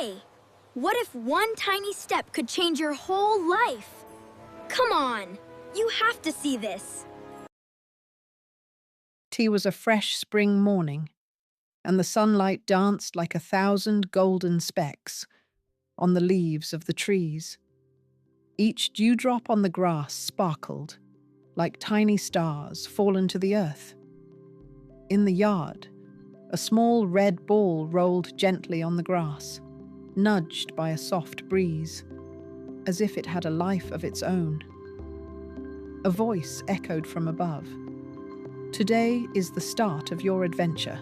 way! What if one tiny step could change your whole life? Come on, you have to see this. It was a fresh spring morning, and the sunlight danced like 1,000 golden specks on the leaves of the trees. Each dewdrop on the grass sparkled like tiny stars fallen to the earth. In the yard, a small red ball rolled gently on the grass, nudged by a soft breeze, as if it had a life of its own. A voice echoed from above. "Today is the start of your adventure."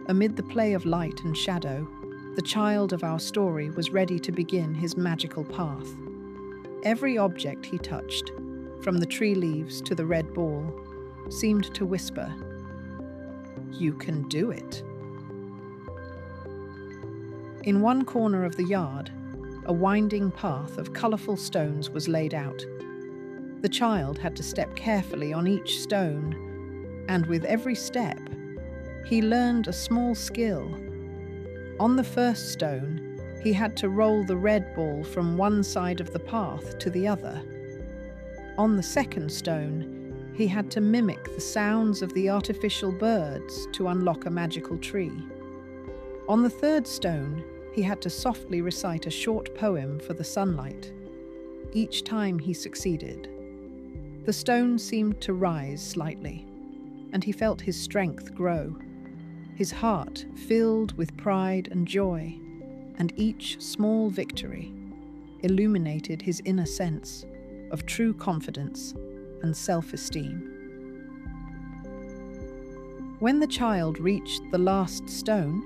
Amid the play of light and shadow, the child of our story was ready to begin his magical path. Every object he touched, from the tree leaves to the red ball, seemed to whisper, "You can do it." In one corner of the yard, a winding path of colourful stones was laid out. The child had to step carefully on each stone, and with every step, he learned a small skill. On the first stone, he had to roll the red ball from one side of the path to the other. On the second stone, he had to mimic the sounds of the artificial birds to unlock a magical tree. On the third stone, he had to softly recite a short poem for the sunlight. Each time he succeeded, the stone seemed to rise slightly, and he felt his strength grow, his heart filled with pride and joy, and each small victory illuminated his inner sense of true confidence and self-esteem. When the child reached the last stone,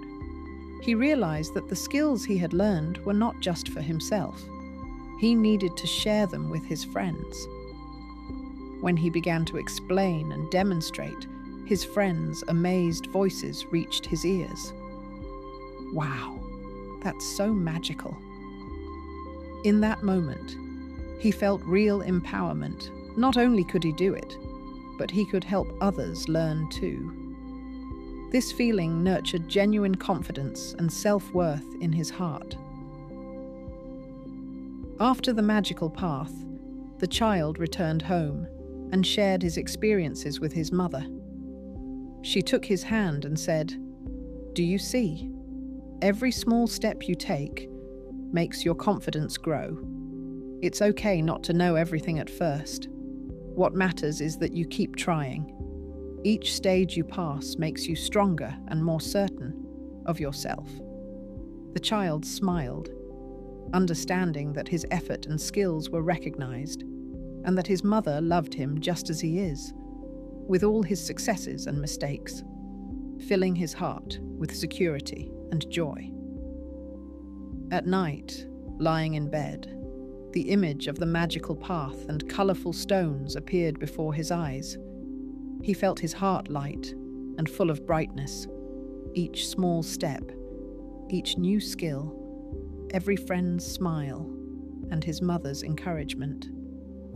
he realized that the skills he had learned were not just for himself. He needed to share them with his friends. When he began to explain and demonstrate, his friends' amazed voices reached his ears. "Wow, that's so magical." In that moment, he felt real empowerment. Not only could he do it, but he could help others learn too. This feeling nurtured genuine confidence and self-worth in his heart. After the magical path, the child returned home and shared his experiences with his mother. She took his hand and said, "Do you see? Every small step you take makes your confidence grow. It's okay not to know everything at first. What matters is that you keep trying. Each stage you pass makes you stronger and more certain of yourself." The child smiled, understanding that his effort and skills were recognized, and that his mother loved him just as he is, with all his successes and mistakes, filling his heart with security and joy. At night, lying in bed, the image of the magical path and colourful stones appeared before his eyes. He felt his heart light and full of brightness. Each small step, each new skill, every friend's smile, and his mother's encouragement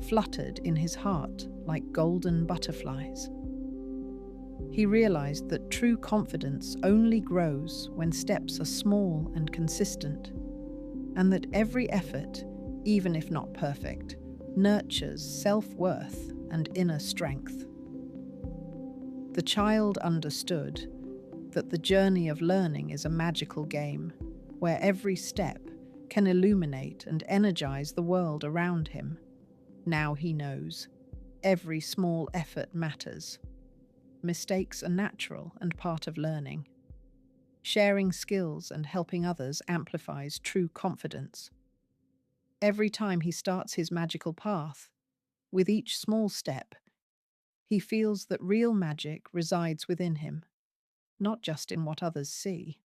fluttered in his heart like golden butterflies. He realized that true confidence only grows when steps are small and consistent, and that every effort, even if not perfect, nurtures self-worth and inner strength. The child understood that the journey of learning is a magical game where every step can illuminate and energize the world around him. Now he knows every small effort matters. Mistakes are natural and part of learning. Sharing skills and helping others amplifies true confidence. Every time he starts his magical path, with each small step, he feels that real magic resides within him, not just in what others see.